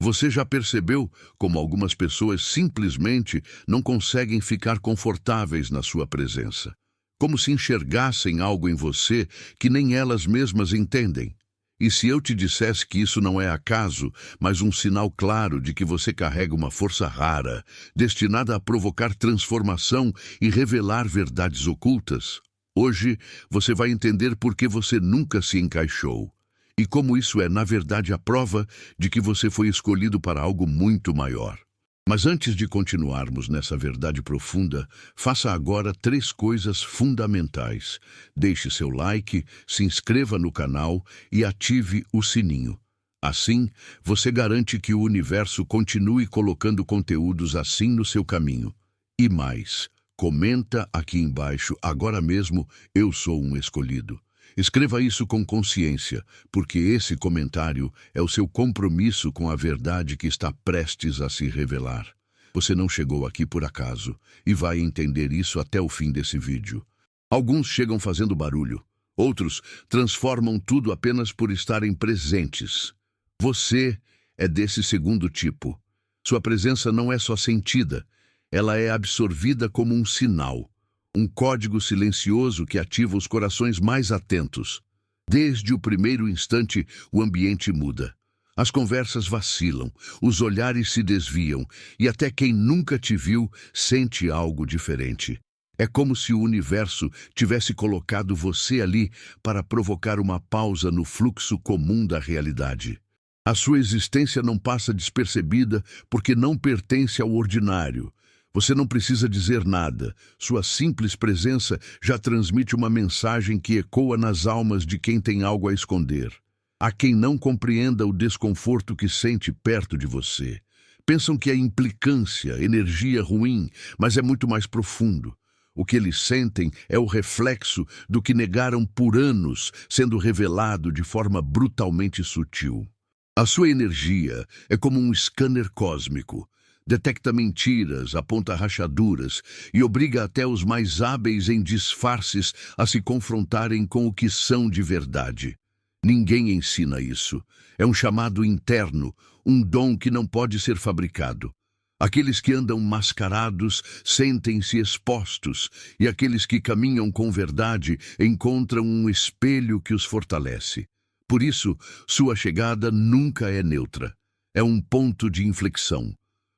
Você já percebeu como algumas pessoas simplesmente não conseguem ficar confortáveis na sua presença? Como se enxergassem algo em você que nem elas mesmas entendem? E se eu te dissesse que isso não é acaso, mas um sinal claro de que você carrega uma força rara, destinada a provocar transformação e revelar verdades ocultas? Hoje você vai entender por que você nunca se encaixou e como isso é, na verdade, a prova de que você foi escolhido para algo muito maior. Mas antes de continuarmos nessa verdade profunda, faça agora 3 coisas fundamentais. Deixe seu like, se inscreva no canal e ative o sininho. Assim, você garante que o universo continue colocando conteúdos assim no seu caminho. E mais, comenta aqui embaixo, agora mesmo, eu sou um escolhido. Escreva isso com consciência, porque esse comentário é o seu compromisso com a verdade que está prestes a se revelar. Você não chegou aqui por acaso, e vai entender isso até o fim desse vídeo. Alguns chegam fazendo barulho, outros transformam tudo apenas por estarem presentes. Você é desse segundo tipo. Sua presença não é só sentida, ela é absorvida como um sinal. Um código silencioso que ativa os corações mais atentos. Desde o primeiro instante, o ambiente muda. As conversas vacilam, os olhares se desviam, e até quem nunca te viu sente algo diferente. É como se o universo tivesse colocado você ali para provocar uma pausa no fluxo comum da realidade. A sua existência não passa despercebida porque não pertence ao ordinário. Você não precisa dizer nada. Sua simples presença já transmite uma mensagem que ecoa nas almas de quem tem algo a esconder. Há quem não compreenda o desconforto que sente perto de você. Pensam que é implicância, energia ruim, mas é muito mais profundo. O que eles sentem é o reflexo do que negaram por anos, sendo revelado de forma brutalmente sutil. A sua energia é como um scanner cósmico. Detecta mentiras, aponta rachaduras e obriga até os mais hábeis em disfarces a se confrontarem com o que são de verdade. Ninguém ensina isso. É um chamado interno, um dom que não pode ser fabricado. Aqueles que andam mascarados sentem-se expostos, e aqueles que caminham com verdade encontram um espelho que os fortalece. Por isso, sua chegada nunca é neutra. É um ponto de inflexão.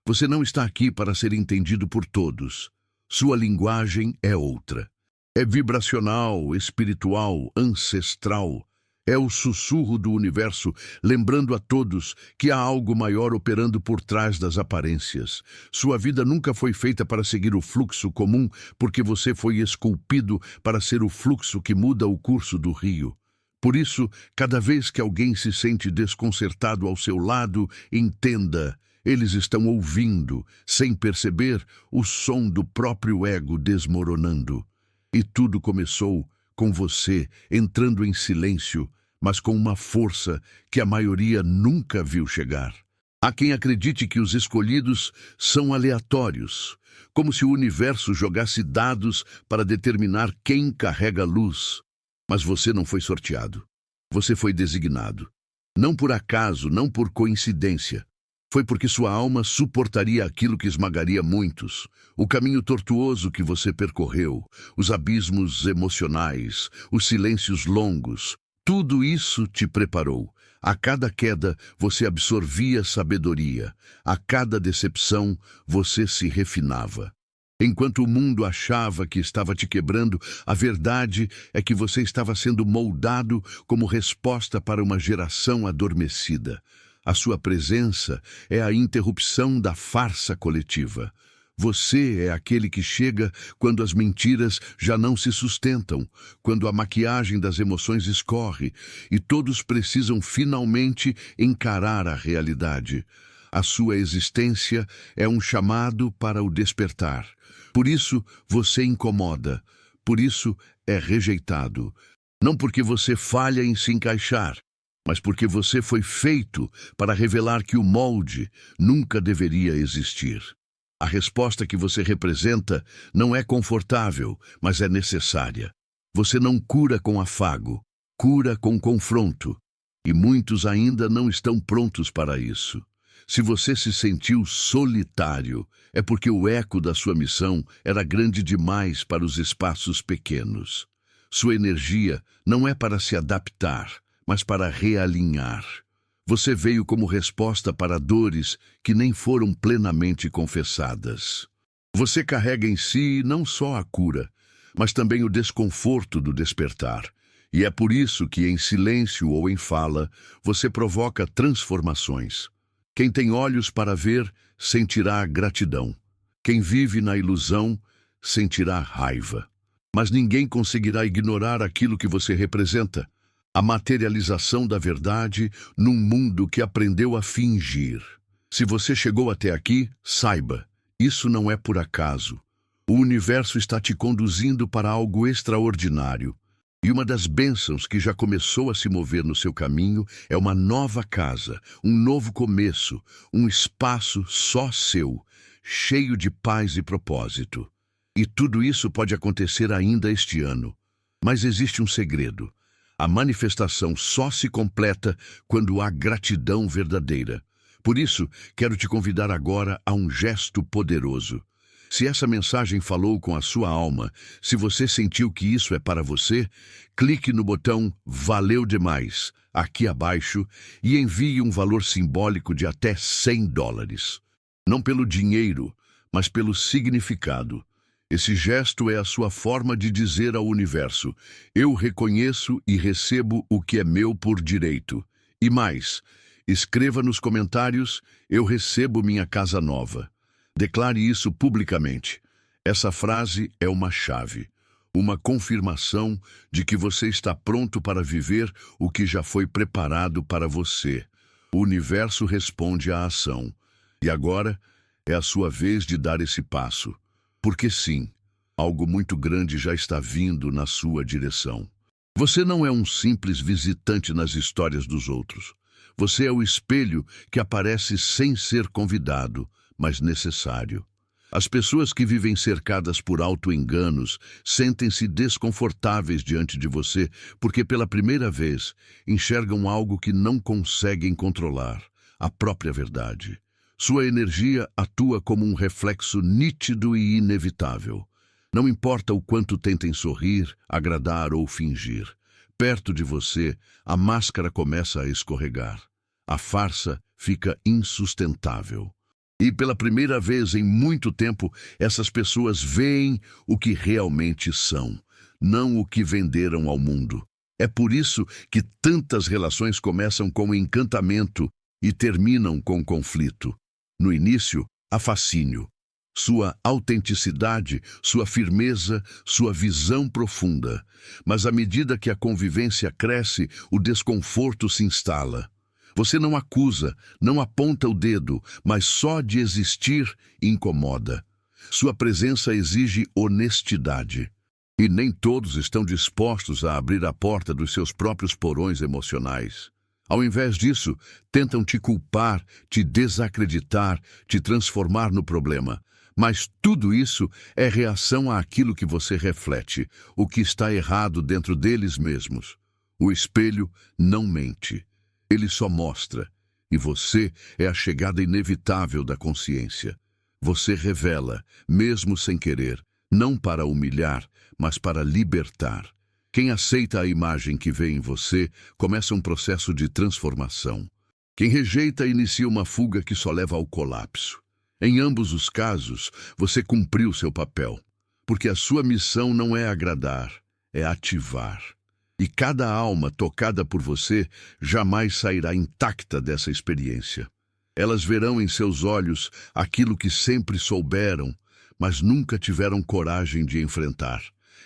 Você não está aqui para ser entendido por todos. Sua linguagem é outra. É vibracional, espiritual, ancestral. É o sussurro do universo, lembrando a todos que há algo maior operando por trás das aparências. Sua vida nunca foi feita para seguir o fluxo comum, porque você foi esculpido para ser o fluxo que muda o curso do rio. Por isso, cada vez que alguém se sente desconcertado ao seu lado, entenda: eles estão ouvindo, sem perceber, o som do próprio ego desmoronando. E tudo começou com você entrando em silêncio, mas com uma força que a maioria nunca viu chegar. Há quem acredite que os escolhidos são aleatórios, como se o universo jogasse dados para determinar quem carrega a luz. Mas você não foi sorteado. Você foi designado. Não por acaso, não por coincidência. Foi porque sua alma suportaria aquilo que esmagaria muitos, o caminho tortuoso que você percorreu, os abismos emocionais, os silêncios longos. Tudo isso te preparou. A cada queda, você absorvia sabedoria. A cada decepção, você se refinava. Enquanto o mundo achava que estava te quebrando, a verdade é que você estava sendo moldado como resposta para uma geração adormecida. A sua presença é a interrupção da farsa coletiva. Você é aquele que chega quando as mentiras já não se sustentam, quando a maquiagem das emoções escorre e todos precisam finalmente encarar a realidade. A sua existência é um chamado para o despertar. Por isso você incomoda, por isso é rejeitado. Não porque você falha em se encaixar, mas porque você foi feito para revelar que o molde nunca deveria existir. A resposta que você representa não é confortável, mas é necessária. Você não cura com afago, cura com confronto. E muitos ainda não estão prontos para isso. Se você se sentiu solitário, é porque o eco da sua missão era grande demais para os espaços pequenos. Sua energia não é para se adaptar, mas para realinhar. Você veio como resposta para dores que nem foram plenamente confessadas. Você carrega em si não só a cura, mas também o desconforto do despertar. E é por isso que, em silêncio ou em fala, você provoca transformações. Quem tem olhos para ver, sentirá gratidão. Quem vive na ilusão, sentirá raiva. Mas ninguém conseguirá ignorar aquilo que você representa. A materialização da verdade num mundo que aprendeu a fingir. Se você chegou até aqui, saiba, isso não é por acaso. O universo está te conduzindo para algo extraordinário. E uma das bênçãos que já começou a se mover no seu caminho é uma nova casa, um novo começo, um espaço só seu, cheio de paz e propósito. E tudo isso pode acontecer ainda este ano. Mas existe um segredo. A manifestação só se completa quando há gratidão verdadeira. Por isso, quero te convidar agora a um gesto poderoso. Se essa mensagem falou com a sua alma, se você sentiu que isso é para você, clique no botão Valeu Demais, aqui abaixo, e envie um valor simbólico de até $100. Não pelo dinheiro, mas pelo significado. Esse gesto é a sua forma de dizer ao universo: eu reconheço e recebo o que é meu por direito. E mais, escreva nos comentários: eu recebo minha casa nova. Declare isso publicamente. Essa frase é uma chave, uma confirmação de que você está pronto para viver o que já foi preparado para você. O universo responde à ação. E agora é a sua vez de dar esse passo. Porque sim, algo muito grande já está vindo na sua direção. Você não é um simples visitante nas histórias dos outros. Você é o espelho que aparece sem ser convidado, mas necessário. As pessoas que vivem cercadas por auto-enganos sentem-se desconfortáveis diante de você porque, pela primeira vez, enxergam algo que não conseguem controlar, a própria verdade. Sua energia atua como um reflexo nítido e inevitável. Não importa o quanto tentem sorrir, agradar ou fingir. Perto de você, a máscara começa a escorregar. A farsa fica insustentável. E pela primeira vez em muito tempo, essas pessoas veem o que realmente são, não o que venderam ao mundo. É por isso que tantas relações começam com encantamento e terminam com conflito. No início, há fascínio. Sua autenticidade, sua firmeza, sua visão profunda. Mas à medida que a convivência cresce, o desconforto se instala. Você não acusa, não aponta o dedo, mas só de existir incomoda. Sua presença exige honestidade. E nem todos estão dispostos a abrir a porta dos seus próprios porões emocionais. Ao invés disso, tentam te culpar, te desacreditar, te transformar no problema. Mas tudo isso é reação àquilo que você reflete, o que está errado dentro deles mesmos. O espelho não mente. Ele só mostra, e você é a chegada inevitável da consciência. Você revela, mesmo sem querer, não para humilhar, mas para libertar. Quem aceita a imagem que vê em você, começa um processo de transformação. Quem rejeita, inicia uma fuga que só leva ao colapso. Em ambos os casos, você cumpriu seu papel, porque a sua missão não é agradar, é ativar. E cada alma tocada por você jamais sairá intacta dessa experiência. Elas verão em seus olhos aquilo que sempre souberam, mas nunca tiveram coragem de enfrentar.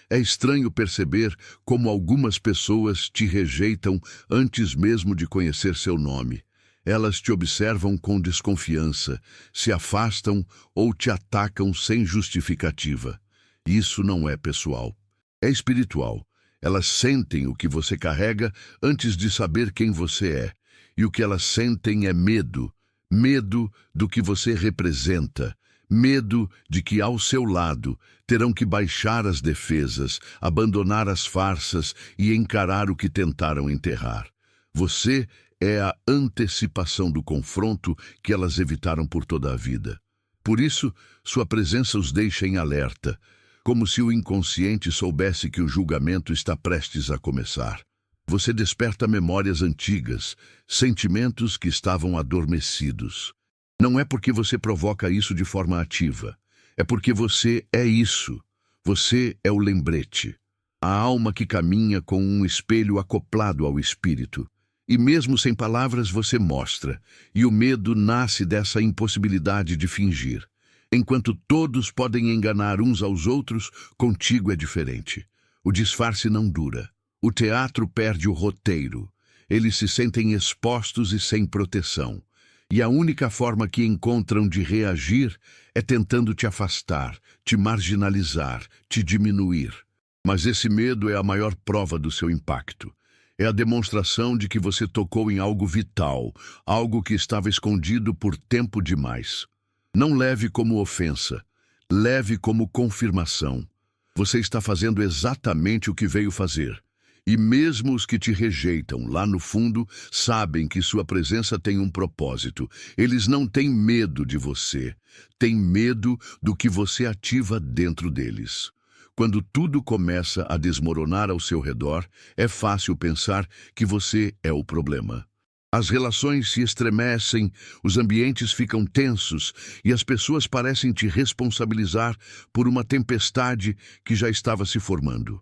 É estranho perceber como algumas pessoas te rejeitam antes mesmo de conhecer seu nome. Elas te observam com desconfiança, se afastam ou te atacam sem justificativa. Isso não é pessoal, é espiritual. Elas sentem o que você carrega antes de saber quem você é. E o que elas sentem é medo. Medo do que você representa. Medo de que, ao seu lado, terão que baixar as defesas, abandonar as farsas e encarar o que tentaram enterrar. Você é a antecipação do confronto que elas evitaram por toda a vida. Por isso, sua presença os deixa em alerta, como se o inconsciente soubesse que o julgamento está prestes a começar. Você desperta memórias antigas, sentimentos que estavam adormecidos. Não é porque você provoca isso de forma ativa. É porque você é isso. Você é o lembrete. A alma que caminha com um espelho acoplado ao espírito. E mesmo sem palavras você mostra. E o medo nasce dessa impossibilidade de fingir. Enquanto todos podem enganar uns aos outros, contigo é diferente. O disfarce não dura. O teatro perde o roteiro. Eles se sentem expostos e sem proteção. E a única forma que encontram de reagir é tentando te afastar, te marginalizar, te diminuir. Mas esse medo é a maior prova do seu impacto. É a demonstração de que você tocou em algo vital, algo que estava escondido por tempo demais. Não leve como ofensa, leve como confirmação. Você está fazendo exatamente o que veio fazer. E mesmo os que te rejeitam, lá no fundo, sabem que sua presença tem um propósito. Eles não têm medo de você, têm medo do que você ativa dentro deles. Quando tudo começa a desmoronar ao seu redor, é fácil pensar que você é o problema. As relações se estremecem, os ambientes ficam tensos e as pessoas parecem te responsabilizar por uma tempestade que já estava se formando.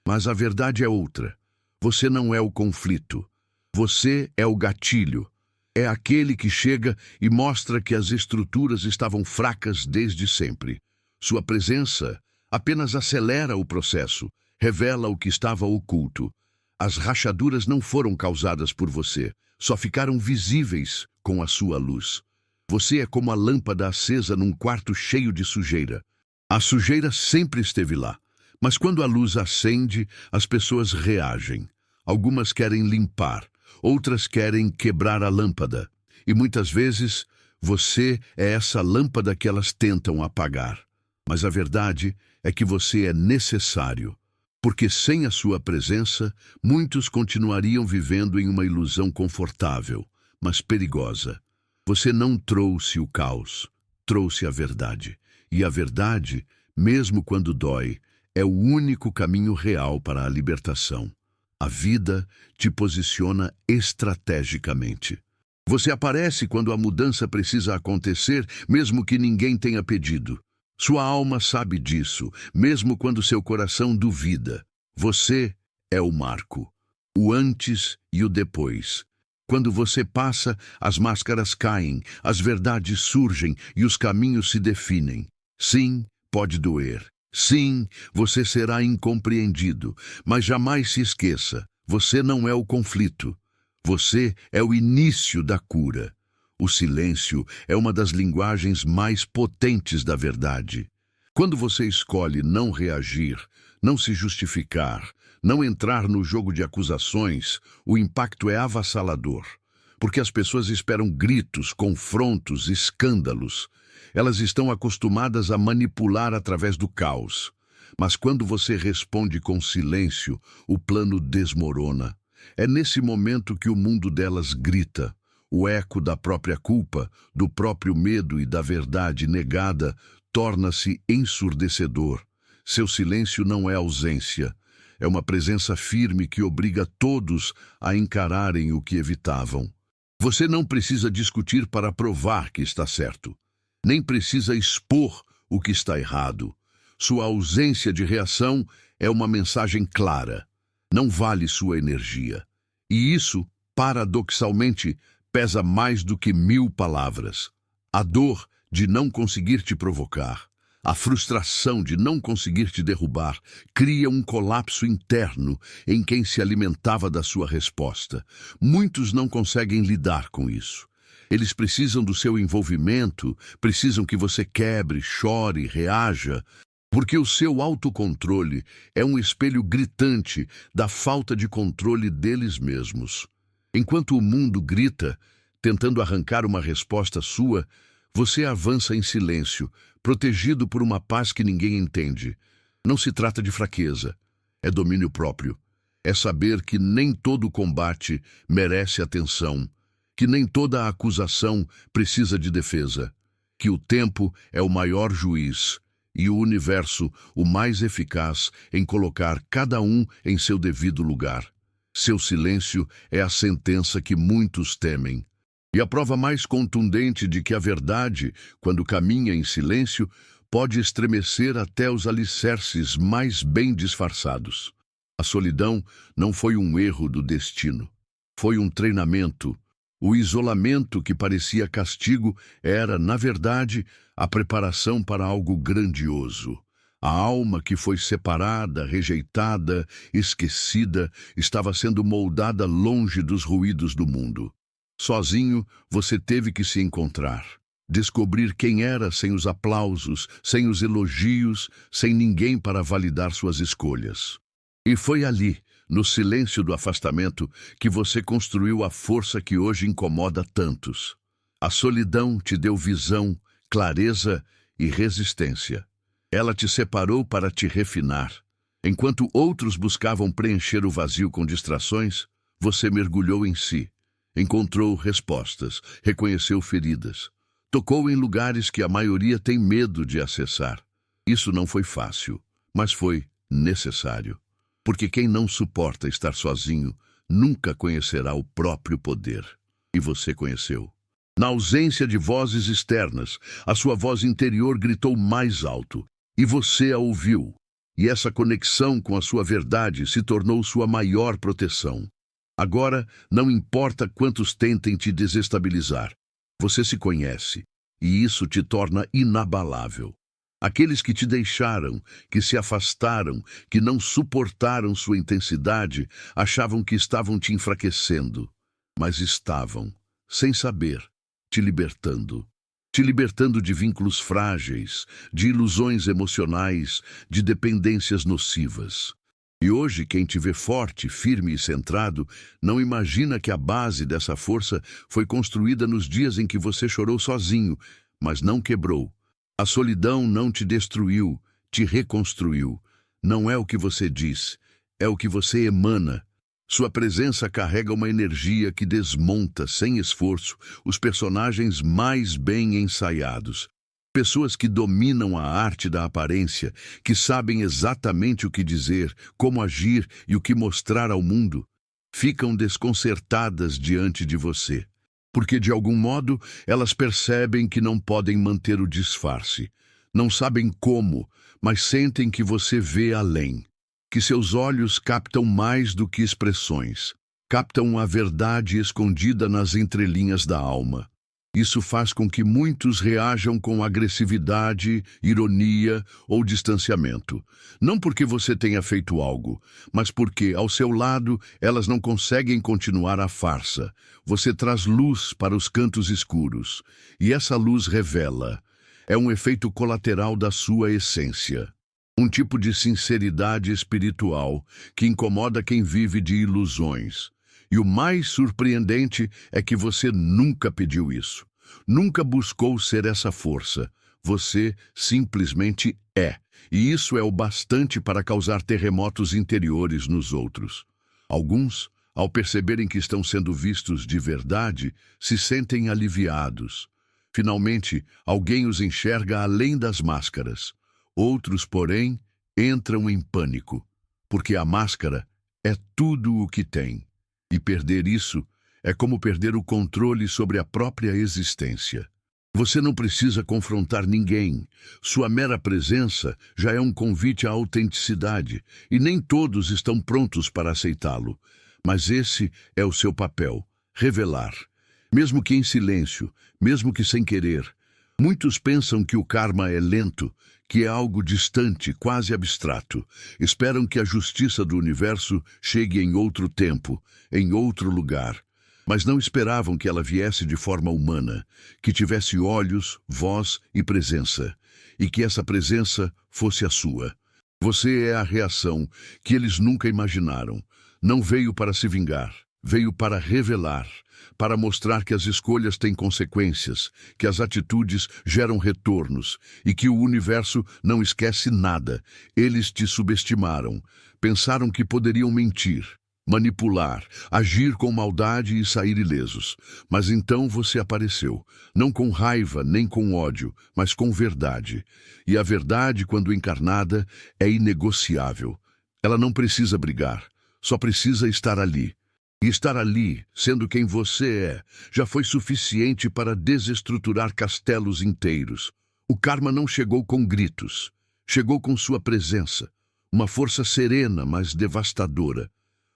Mas a verdade é outra. Você não é o conflito. Você é o gatilho. É aquele que chega e mostra que as estruturas estavam fracas desde sempre. Sua presença apenas acelera o processo, revela o que estava oculto. As rachaduras não foram causadas por você, só ficaram visíveis com a sua luz. Você é como a lâmpada acesa num quarto cheio de sujeira. A sujeira sempre esteve lá. Mas quando a luz acende, as pessoas reagem. Algumas querem limpar, outras querem quebrar a lâmpada. E muitas vezes, você é essa lâmpada que elas tentam apagar. Mas a verdade é que você é necessário. Porque sem a sua presença, muitos continuariam vivendo em uma ilusão confortável, mas perigosa. Você não trouxe o caos, trouxe a verdade. E a verdade, mesmo quando dói, é o único caminho real para a libertação. A vida te posiciona estrategicamente. Você aparece quando a mudança precisa acontecer, mesmo que ninguém tenha pedido. Sua alma sabe disso, mesmo quando seu coração duvida. Você é o marco, o antes e o depois. Quando você passa, as máscaras caem, as verdades surgem e os caminhos se definem. Sim, pode doer. Sim, você será incompreendido, mas jamais se esqueça, você não é o conflito. Você é o início da cura. O silêncio é uma das linguagens mais potentes da verdade. Quando você escolhe não reagir, não se justificar, não entrar no jogo de acusações, o impacto é avassalador. Porque as pessoas esperam gritos, confrontos, escândalos. Elas estão acostumadas a manipular através do caos. Mas quando você responde com silêncio, o plano desmorona. É nesse momento que o mundo delas grita. O eco da própria culpa, do próprio medo e da verdade negada torna-se ensurdecedor. Seu silêncio não é ausência. É uma presença firme que obriga todos a encararem o que evitavam. Você não precisa discutir para provar que está certo. Nem precisa expor o que está errado. Sua ausência de reação é uma mensagem clara. Não vale sua energia. E isso, paradoxalmente, pesa mais do que 1000 palavras. A dor de não conseguir te provocar, a frustração de não conseguir te derrubar, cria um colapso interno em quem se alimentava da sua resposta. Muitos não conseguem lidar com isso. Eles precisam do seu envolvimento, precisam que você quebre, chore, reaja, porque o seu autocontrole é um espelho gritante da falta de controle deles mesmos. Enquanto o mundo grita, tentando arrancar uma resposta sua, você avança em silêncio, protegido por uma paz que ninguém entende. Não se trata de fraqueza, é domínio próprio. é saber que nem todo combate merece atenção, que nem toda acusação precisa de defesa, que o tempo é o maior juiz e o universo o mais eficaz em colocar cada um em seu devido lugar. Seu silêncio é a sentença que muitos temem. E a prova mais contundente de que a verdade, quando caminha em silêncio, pode estremecer até os alicerces mais bem disfarçados. A solidão não foi um erro do destino. Foi um treinamento. O isolamento que parecia castigo era, na verdade, a preparação para algo grandioso. A alma que foi separada, rejeitada, esquecida, estava sendo moldada longe dos ruídos do mundo. Sozinho, você teve que se encontrar. Descobrir quem era sem os aplausos, sem os elogios, sem ninguém para validar suas escolhas. E foi ali, no silêncio do afastamento, que você construiu a força que hoje incomoda tantos. A solidão te deu visão, clareza e resistência. Ela te separou para te refinar. Enquanto outros buscavam preencher o vazio com distrações, você mergulhou em si. Encontrou respostas, reconheceu feridas. Tocou em lugares que a maioria tem medo de acessar. Isso não foi fácil, mas foi necessário. Porque quem não suporta estar sozinho nunca conhecerá o próprio poder. E você conheceu. Na ausência de vozes externas, a sua voz interior gritou mais alto. E você a ouviu. E essa conexão com a sua verdade se tornou sua maior proteção. Agora, não importa quantos tentem te desestabilizar. Você se conhece, e isso te torna inabalável. Aqueles que te deixaram, que se afastaram, que não suportaram sua intensidade, achavam que estavam te enfraquecendo. Mas estavam, sem saber, te libertando. Te libertando de vínculos frágeis, de ilusões emocionais, de dependências nocivas. E hoje, quem te vê forte, firme e centrado, não imagina que a base dessa força foi construída nos dias em que você chorou sozinho, mas não quebrou. A solidão não te destruiu, te reconstruiu. Não é o que você diz, é o que você emana. Sua presença carrega uma energia que desmonta, sem esforço, os personagens mais bem ensaiados. Pessoas que dominam a arte da aparência, que sabem exatamente o que dizer, como agir e o que mostrar ao mundo, ficam desconcertadas diante de você. Porque, de algum modo, elas percebem que não podem manter o disfarce. Não sabem como, mas sentem que você vê além. Que seus olhos captam mais do que expressões. Captam a verdade escondida nas entrelinhas da alma. Isso faz com que muitos reajam com agressividade, ironia ou distanciamento. Não porque você tenha feito algo, mas porque, ao seu lado, elas não conseguem continuar a farsa. Você traz luz para os cantos escuros, e essa luz revela. É um efeito colateral da sua essência. Um tipo de sinceridade espiritual que incomoda quem vive de ilusões. E o mais surpreendente é que você nunca pediu isso. Nunca buscou ser essa força. Você simplesmente é. E isso é o bastante para causar terremotos interiores nos outros. Alguns, ao perceberem que estão sendo vistos de verdade, se sentem aliviados. Finalmente, alguém os enxerga além das máscaras. Outros, porém, entram em pânico, porque a máscara é tudo o que tem. E perder isso é como perder o controle sobre a própria existência. Você não precisa confrontar ninguém. Sua mera presença já é um convite à autenticidade, e nem todos estão prontos para aceitá-lo. Mas esse é o seu papel, revelar. Mesmo que em silêncio, mesmo que sem querer. Muitos pensam que o karma é lento, que é algo distante, quase abstrato. Esperam que a justiça do universo chegue em outro tempo, em outro lugar. Mas não esperavam que ela viesse de forma humana, que tivesse olhos, voz e presença, e que essa presença fosse a sua. Você é a reação que eles nunca imaginaram. Não veio para se vingar, veio para revelar, para mostrar que as escolhas têm consequências, que as atitudes geram retornos e que o universo não esquece nada. Eles te subestimaram, pensaram que poderiam mentir, manipular, agir com maldade e sair ilesos. Mas então você apareceu, não com raiva nem com ódio, mas com verdade. E a verdade, quando encarnada, é inegociável. Ela não precisa brigar, só precisa estar ali. E estar ali, sendo quem você é, já foi suficiente para desestruturar castelos inteiros. O karma não chegou com gritos, chegou com sua presença, uma força serena, mas devastadora.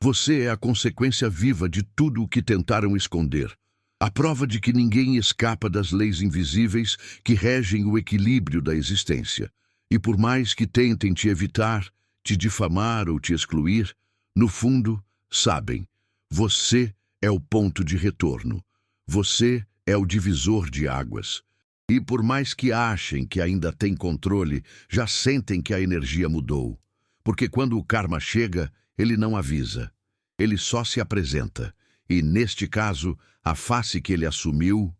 Você é a consequência viva de tudo o que tentaram esconder. A prova de que ninguém escapa das leis invisíveis que regem o equilíbrio da existência. E por mais que tentem te evitar, te difamar ou te excluir, no fundo, sabem. Você é o ponto de retorno. Você é o divisor de águas. E por mais que achem que ainda têm controle, já sentem que a energia mudou. Porque quando o karma chega, ele não avisa. Ele só se apresenta. E, neste caso, a face que ele assumiu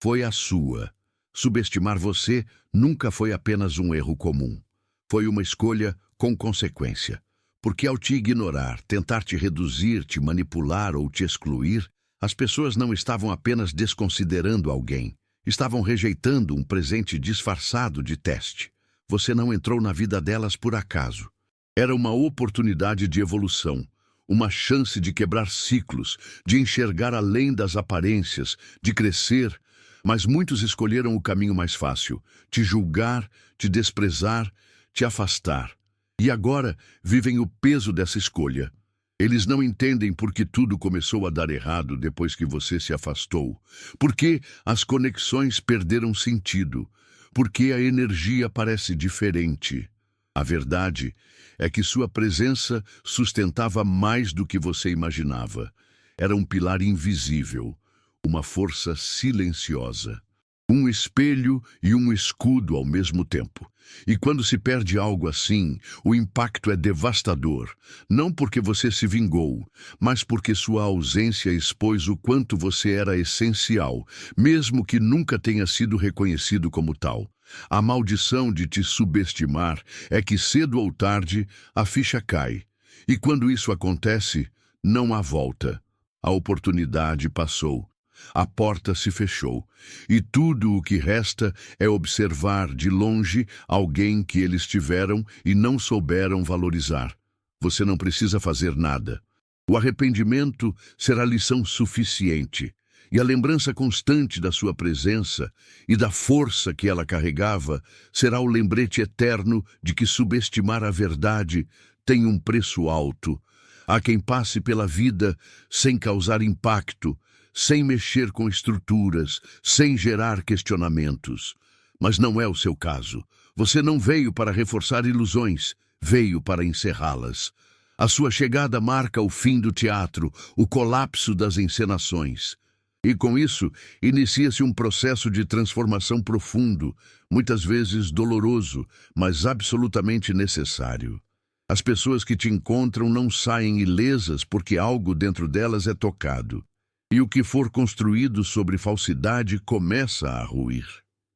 foi a sua. Subestimar você nunca foi apenas um erro comum. Foi uma escolha com consequência. Porque ao te ignorar, tentar te reduzir, te manipular ou te excluir, as pessoas não estavam apenas desconsiderando alguém. Estavam rejeitando um presente disfarçado de teste. Você não entrou na vida delas por acaso. Era uma oportunidade de evolução, uma chance de quebrar ciclos, de enxergar além das aparências, de crescer. Mas muitos escolheram o caminho mais fácil, te julgar, te desprezar, te afastar. E agora vivem o peso dessa escolha. Eles não entendem por que tudo começou a dar errado depois que você se afastou. Por que as conexões perderam sentido. Por que a energia parece diferente. A verdade é que sua presença sustentava mais do que você imaginava. Era um pilar invisível, uma força silenciosa. Um espelho e um escudo ao mesmo tempo. E quando se perde algo assim, o impacto é devastador. Não porque você se vingou, mas porque sua ausência expôs o quanto você era essencial, mesmo que nunca tenha sido reconhecido como tal. A maldição de te subestimar é que cedo ou tarde a ficha cai. E quando isso acontece, não há volta. A oportunidade passou. A porta se fechou, e tudo o que resta é observar de longe alguém que eles tiveram e não souberam valorizar. Você não precisa fazer nada. O arrependimento será lição suficiente, e a lembrança constante da sua presença e da força que ela carregava será o lembrete eterno de que subestimar a verdade tem um preço alto. Há quem passe pela vida sem causar impacto, sem mexer com estruturas, sem gerar questionamentos. Mas não é o seu caso. Você não veio para reforçar ilusões, veio para encerrá-las. A sua chegada marca o fim do teatro, o colapso das encenações. E com isso, inicia-se um processo de transformação profundo, muitas vezes doloroso, mas absolutamente necessário. As pessoas que te encontram não saem ilesas porque algo dentro delas é tocado. E o que for construído sobre falsidade começa a ruir.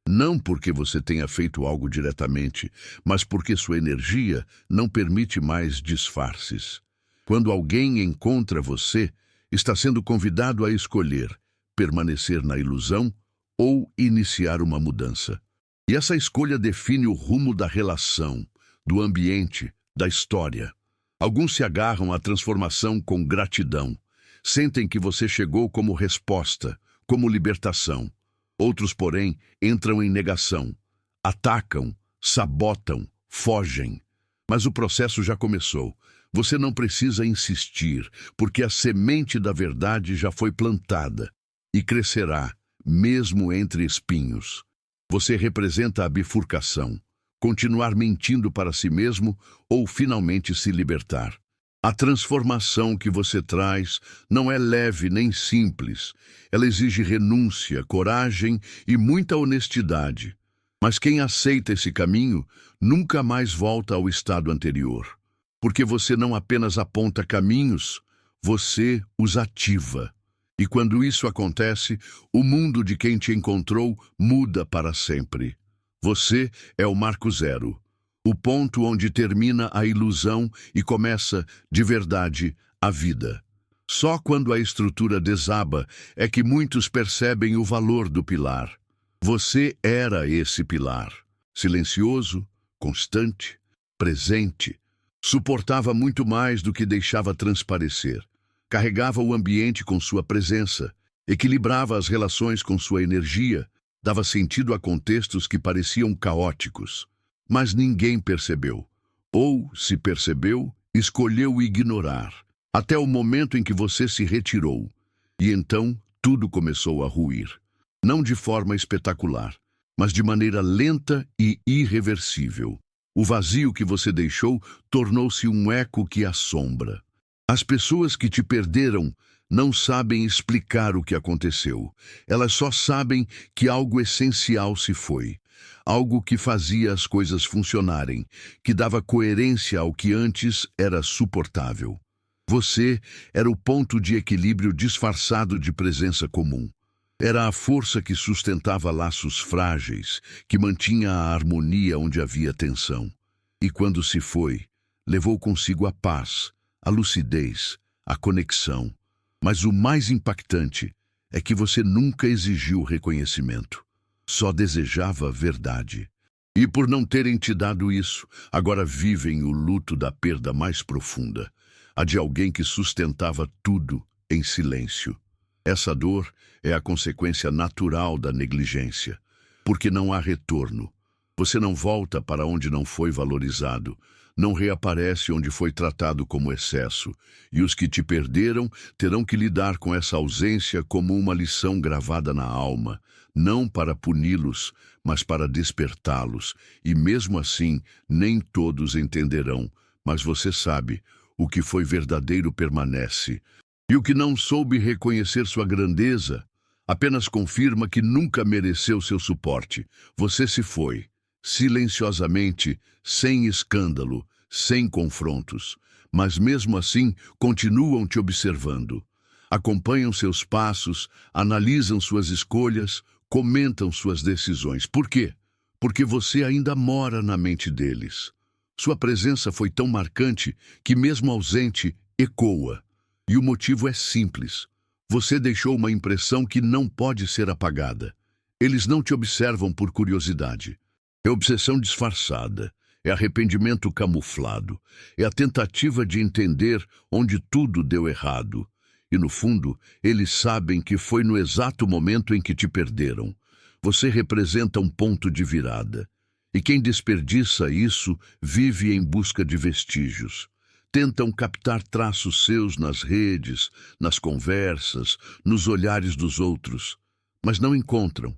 Não porque você tenha feito algo diretamente, mas porque sua energia não permite mais disfarces. Quando alguém encontra você, está sendo convidado a escolher permanecer na ilusão ou iniciar uma mudança. E essa escolha define o rumo da relação, do ambiente, da história. Alguns se agarram à transformação com gratidão. Sentem que você chegou como resposta, como libertação. Outros, porém, entram em negação, atacam, sabotam, fogem. Mas o processo já começou. Você não precisa insistir, porque a semente da verdade já foi plantada e crescerá, mesmo entre espinhos. Você representa a bifurcação, continuar mentindo para si mesmo ou finalmente se libertar. A transformação que você traz não é leve nem simples. Ela exige renúncia, coragem e muita honestidade. Mas quem aceita esse caminho nunca mais volta ao estado anterior. Porque você não apenas aponta caminhos, você os ativa. E quando isso acontece, o mundo de quem te encontrou muda para sempre. Você é o marco zero. O ponto onde termina a ilusão e começa, de verdade, a vida. Só quando a estrutura desaba é que muitos percebem o valor do pilar. Você era esse pilar. Silencioso, constante, presente. Suportava muito mais do que deixava transparecer. Carregava o ambiente com sua presença. Equilibrava as relações com sua energia. Dava sentido a contextos que pareciam caóticos. Mas ninguém percebeu. Ou, se percebeu, escolheu ignorar. Até o momento em que você se retirou. E então, tudo começou a ruir. Não de forma espetacular, mas de maneira lenta e irreversível. O vazio que você deixou tornou-se um eco que assombra. As pessoas que te perderam não sabem explicar o que aconteceu. Elas só sabem que algo essencial se foi. Algo que fazia as coisas funcionarem, que dava coerência ao que antes era suportável. Você era o ponto de equilíbrio disfarçado de presença comum. Era a força que sustentava laços frágeis, que mantinha a harmonia onde havia tensão. E quando se foi, levou consigo a paz, a lucidez, a conexão. Mas o mais impactante é que você nunca exigiu reconhecimento. Só desejava verdade. E por não terem te dado isso, agora vivem o luto da perda mais profunda, a de alguém que sustentava tudo em silêncio. Essa dor é a consequência natural da negligência, porque não há retorno. Você não volta para onde não foi valorizado, não reaparece onde foi tratado como excesso, e os que te perderam terão que lidar com essa ausência como uma lição gravada na alma, não para puni-los, mas para despertá-los, e mesmo assim nem todos entenderão, mas você sabe, o que foi verdadeiro permanece. E o que não soube reconhecer sua grandeza, apenas confirma que nunca mereceu seu suporte. Você se foi, silenciosamente, sem escândalo, sem confrontos. Mas mesmo assim, continuam te observando. Acompanham seus passos, analisam suas escolhas, comentam suas decisões. Por quê? Porque você ainda mora na mente deles. Sua presença foi tão marcante que, mesmo ausente, ecoa. E o motivo é simples. Você deixou uma impressão que não pode ser apagada. Eles não te observam por curiosidade. É obsessão disfarçada. É arrependimento camuflado. É a tentativa de entender onde tudo deu errado. E, no fundo, eles sabem que foi no exato momento em que te perderam. Você representa um ponto de virada. E quem desperdiça isso vive em busca de vestígios. Tentam captar traços seus nas redes, nas conversas, nos olhares dos outros, mas não encontram,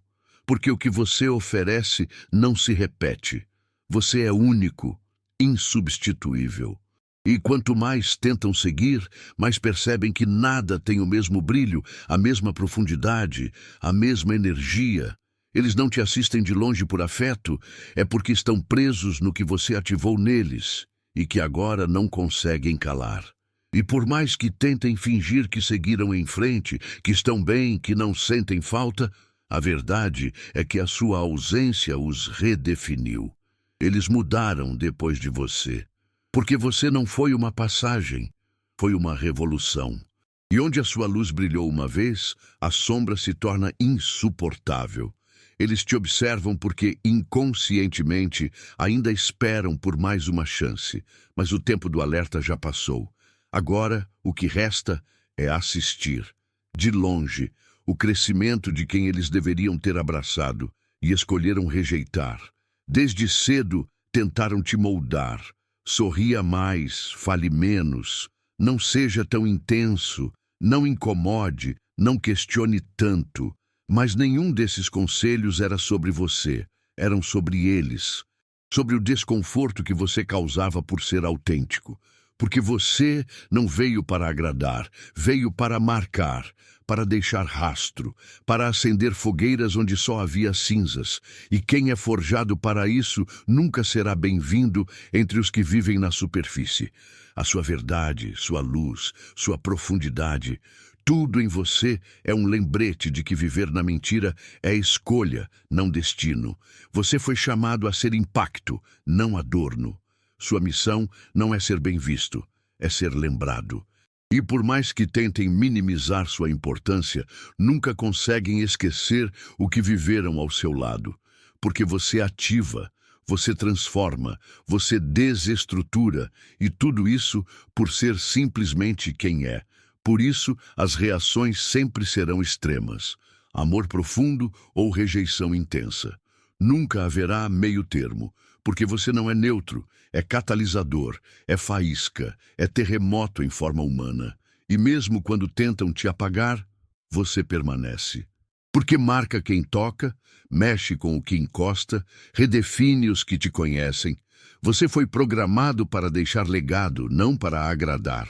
porque o que você oferece não se repete. Você é único, insubstituível. E quanto mais tentam seguir, mais percebem que nada tem o mesmo brilho, a mesma profundidade, a mesma energia. Eles não te assistem de longe por afeto, é porque estão presos no que você ativou neles e que agora não conseguem calar. E por mais que tentem fingir que seguiram em frente, que estão bem, que não sentem falta, a verdade é que a sua ausência os redefiniu. Eles mudaram depois de você, porque você não foi uma passagem, foi uma revolução. E onde a sua luz brilhou uma vez, a sombra se torna insuportável. Eles te observam porque, inconscientemente, ainda esperam por mais uma chance, mas o tempo do alerta já passou. Agora, o que resta é assistir, de longe, o crescimento de quem eles deveriam ter abraçado e escolheram rejeitar. Desde cedo, tentaram te moldar. Sorria mais, fale menos, não seja tão intenso, não incomode, não questione tanto. Mas nenhum desses conselhos era sobre você, eram sobre eles, sobre o desconforto que você causava por ser autêntico. Porque você não veio para agradar, veio para marcar, para deixar rastro, para acender fogueiras onde só havia cinzas. E quem é forjado para isso nunca será bem-vindo entre os que vivem na superfície. A sua verdade, sua luz, sua profundidade, tudo em você é um lembrete de que viver na mentira é escolha, não destino. Você foi chamado a ser impacto, não adorno. Sua missão não é ser bem visto, é ser lembrado. E por mais que tentem minimizar sua importância, nunca conseguem esquecer o que viveram ao seu lado. Porque você ativa, você transforma, você desestrutura, e tudo isso por ser simplesmente quem é. Por isso, as reações sempre serão extremas: amor profundo ou rejeição intensa. Nunca haverá meio termo, porque você não é neutro, é catalisador, é faísca, é terremoto em forma humana. E mesmo quando tentam te apagar, você permanece. Porque marca quem toca, mexe com o que encosta, redefine os que te conhecem. Você foi programado para deixar legado, não para agradar.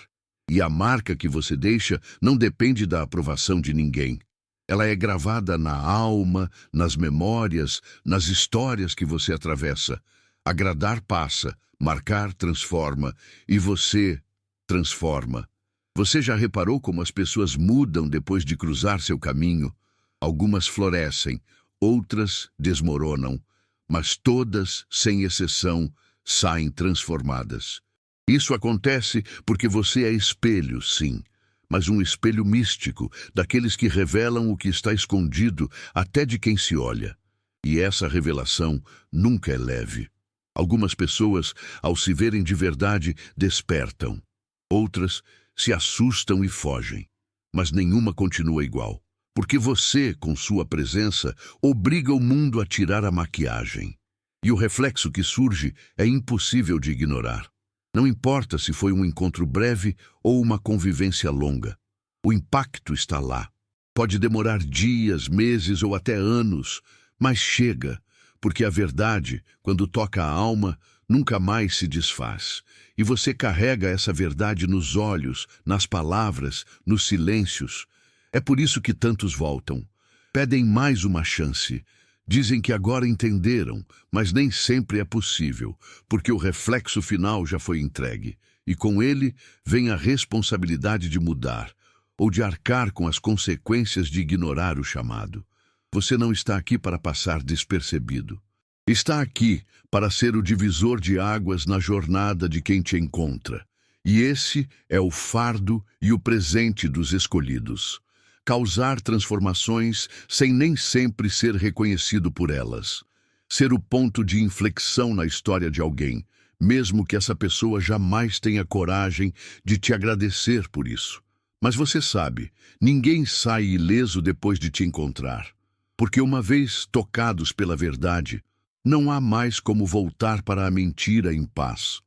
E a marca que você deixa não depende da aprovação de ninguém. Ela é gravada na alma, nas memórias, nas histórias que você atravessa. Agradar passa, marcar transforma, e você transforma. Você já reparou como as pessoas mudam depois de cruzar seu caminho? Algumas florescem, outras desmoronam, mas todas, sem exceção, saem transformadas. Isso acontece porque você é espelho, sim, mas um espelho místico, daqueles que revelam o que está escondido até de quem se olha. E essa revelação nunca é leve. Algumas pessoas, ao se verem de verdade, despertam. Outras se assustam e fogem. Mas nenhuma continua igual. Porque você, com sua presença, obriga o mundo a tirar a maquiagem. E o reflexo que surge é impossível de ignorar. Não importa se foi um encontro breve ou uma convivência longa. O impacto está lá. Pode demorar dias, meses ou até anos, mas chega, porque a verdade, quando toca a alma, nunca mais se desfaz. E você carrega essa verdade nos olhos, nas palavras, nos silêncios. É por isso que tantos voltam. Pedem mais uma chance. Dizem que agora entenderam, mas nem sempre é possível, porque o reflexo final já foi entregue. E com ele vem a responsabilidade de mudar, ou de arcar com as consequências de ignorar o chamado. Você não está aqui para passar despercebido. Está aqui para ser o divisor de águas na jornada de quem te encontra. E esse é o fardo e o presente dos escolhidos. Causar transformações sem nem sempre ser reconhecido por elas. Ser o ponto de inflexão na história de alguém, mesmo que essa pessoa jamais tenha coragem de te agradecer por isso. Mas você sabe, ninguém sai ileso depois de te encontrar. Porque uma vez tocados pela verdade, não há mais como voltar para a mentira em paz.